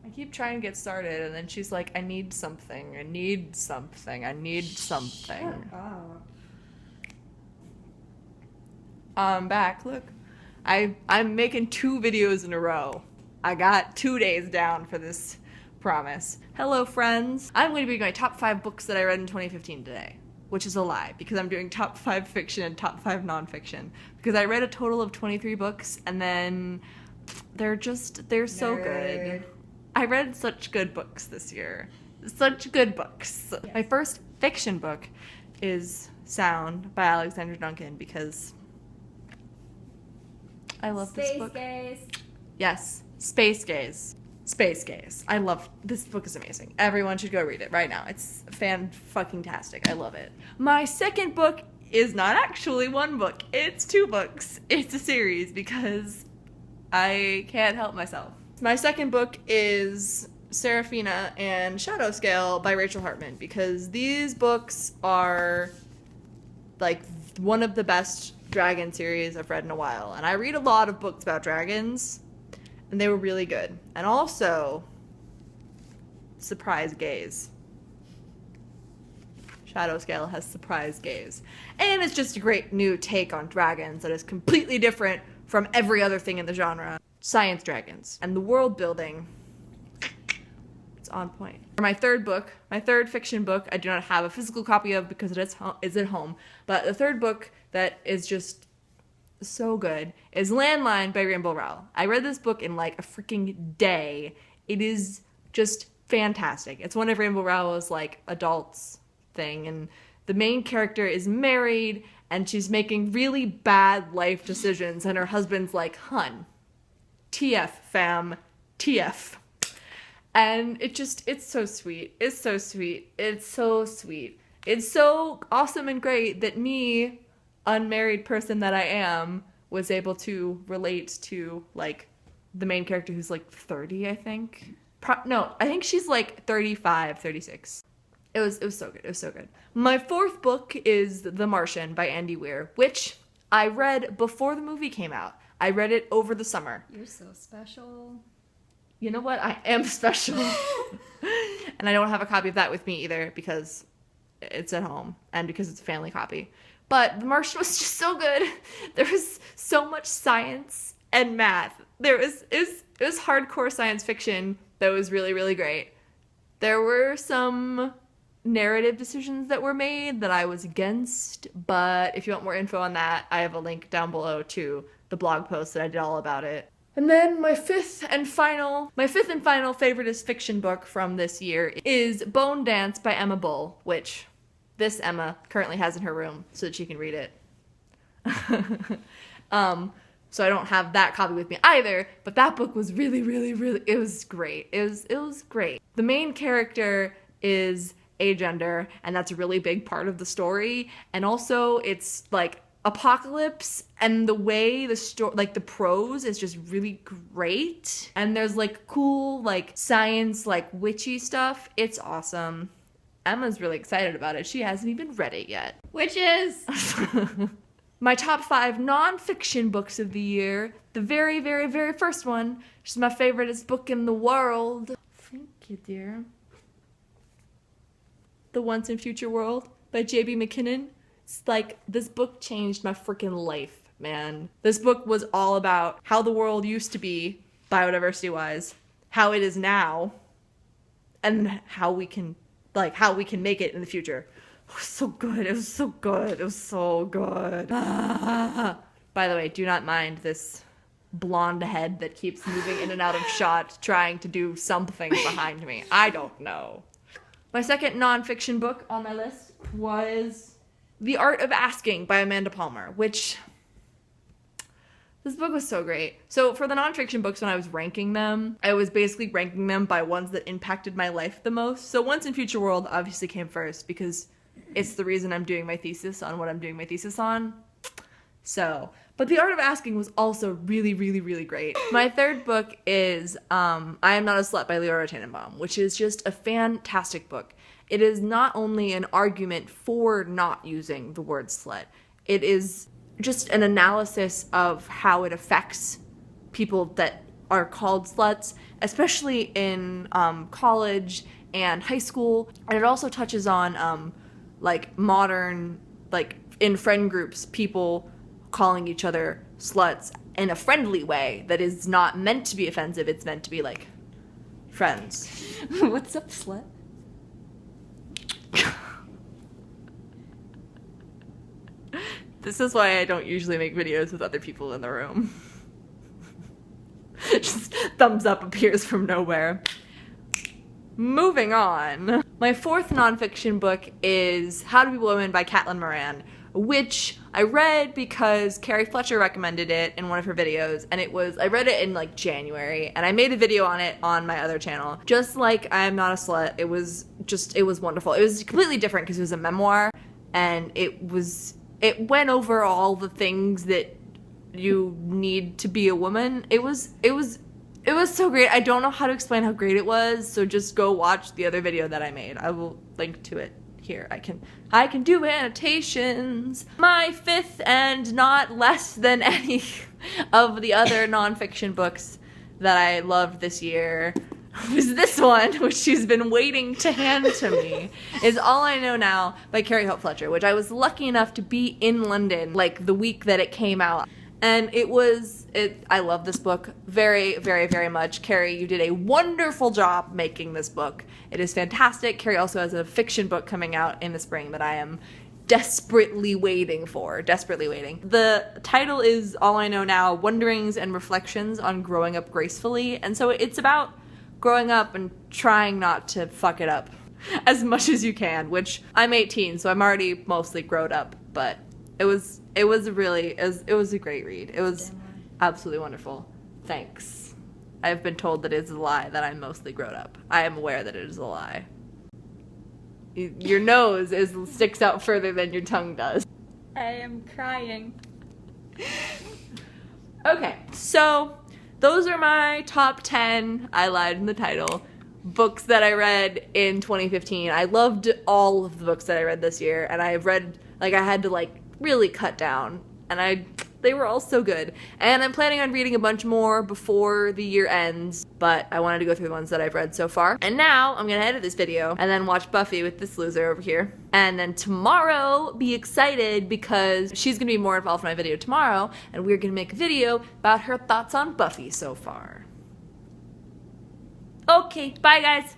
I keep trying to get started, and then she's like, I need something. I need something. I need something. Shut up. I'm back. Look. I'm making 2 videos in a row. I got 2 days down for this promise. Hello, friends. I'm going to be doing my top 5 books that I read in 2015 today, which is a lie because I'm doing top 5 fiction and top 5 nonfiction because I read a total of 23 books and then they're so good. I read such good books this year. Such good books. Yes. My first fiction book is Sound by Alexandra Duncan because I love this book. Space Gaze. Yes, Space Gaze. Space Gaze. I love this book. Is amazing. Everyone should go read it right now. It's fan-fucking-tastic. I love it. My second book is not actually 1 book. It's 2 books. It's a series because I can't help myself. My second book is Seraphina and Shadow Scale by Rachel Hartman because these books are like one of the best dragon series I've read in a while. And I read a lot of books about dragons, and they were really good. And also, surprise gaze. Shadow Scale has surprise gaze. And it's just a great new take on dragons that is completely different from every other thing in the genre. Science dragons. And the world building, it's on point. For my third book, my third fiction book, I do not have a physical copy of because it is at home. But the third book that is just so good is Landline by Rainbow Rowell. I read this book in like a freaking day. It is just fantastic. It's one of Rainbow Rowell's like adults thing, and the main character is married and she's making really bad life decisions, and her husband's like, hun, TF fam, TF. And it's so sweet. It's so sweet. It's so sweet. It's so awesome and great that me, unmarried person that I am, was able to relate to like the main character who's like 30, I think. No, I think she's like 35, 36. It was so good. It was so good. My fourth book is The Martian by Andy Weir, which I read before the movie came out. I read it over the summer. You're so special. You know what? I am special. And I don't have a copy of that with me either because it's at home and because it's a family copy. But The Martian was just so good. There was so much science and math. It was hardcore science fiction that was really, really great. There were some narrative decisions that were made that I was against, but if you want more info on that, I have a link down below to the blog post that I did all about it. And then my fifth and final favoriteest fiction book from this year is Bone Dance by Emma Bull, which this Emma currently has in her room so that she can read it. So I don't have that copy with me either, but that book was really, really, really, it was great. It was great. The main character is agender, and that's a really big part of the story. And also it's like apocalypse, and the way the story, like the prose is just really great. And there's like cool like science, like witchy stuff. It's awesome. Emma's really excited about it. She hasn't even read it yet. Witches! My top 5 non-fiction books of the year. The very, very, very first one, which is my favoriteest book in the world. Thank you, dear. The Once and Future World by J.B. McKinnon. It's like, this book changed my freaking life, man. This book was all about how the world used to be, biodiversity-wise, how it is now, and how we can make it in the future. It was so good. It was so good. It was so good. By the way, do not mind this blonde head that keeps moving in and out of shot, trying to do something behind me. I don't know. My second nonfiction book on my list was The Art of Asking by Amanda Palmer, which this book was so great. So for the nonfiction books, when I was ranking them, I was basically ranking them by ones that impacted my life the most. So Once in Future World obviously came first because it's the reason I'm doing my thesis on what I'm doing my thesis on. So, but The Art of Asking was also really, really, really great. My third book is I Am Not a Slut by Leora Tannenbaum, which is just a fantastic book. It is not only an argument for not using the word slut, it is just an analysis of how it affects people that are called sluts, especially in college and high school. And it also touches on like modern, like in friend groups, people calling each other sluts in a friendly way that is not meant to be offensive. It's meant to be like friends. What's up, slut? This is why I don't usually make videos with other people in the room. Just thumbs up appears from nowhere. Moving on. My fourth nonfiction book is How to Be a Woman by Caitlin Moran, which I read because Carrie Fletcher recommended it in one of her videos, and I read it in like January, and I made a video on it on my other channel. Just like I Am Not a Slut, it was wonderful. It was completely different because it was a memoir, and it went over all the things that you need to be a woman. It was so great. I don't know how to explain how great it was, so just go watch the other video that I made. I will link to it here. I can do annotations. My fifth, and not less than any of the other nonfiction books that I loved this year, was this one, which she's been waiting to hand to me, is All I Know Now by Carrie Hope Fletcher, which I was lucky enough to be in London like the week that it came out. And I love this book very, very, very much. Carrie, you did a wonderful job making this book. It is fantastic. Carrie also has a fiction book coming out in the spring that I am desperately waiting for. Desperately waiting. The title is All I Know Now, Wonderings and Reflections on Growing Up Gracefully. And so it's about growing up and trying not to fuck it up as much as you can, which I'm 18, so I'm already mostly grown up, but it was a great read. It was absolutely wonderful. Thanks. I've been told that it is a lie that I'm mostly grown up. I am aware that it is a lie. Your nose sticks out further than your tongue does. I am crying. Okay, so those are my top 10, I lied in the title, books that I read in 2015. I loved all of the books that I read this year, and I've read, I had to really cut down, and they were all so good. And I'm planning on reading a bunch more before the year ends, but I wanted to go through the ones that I've read so far. And now I'm gonna edit this video and then watch Buffy with this loser over here. And then tomorrow, be excited because she's gonna be more involved in my video tomorrow, and we're gonna make a video about her thoughts on Buffy so far. Okay, bye guys.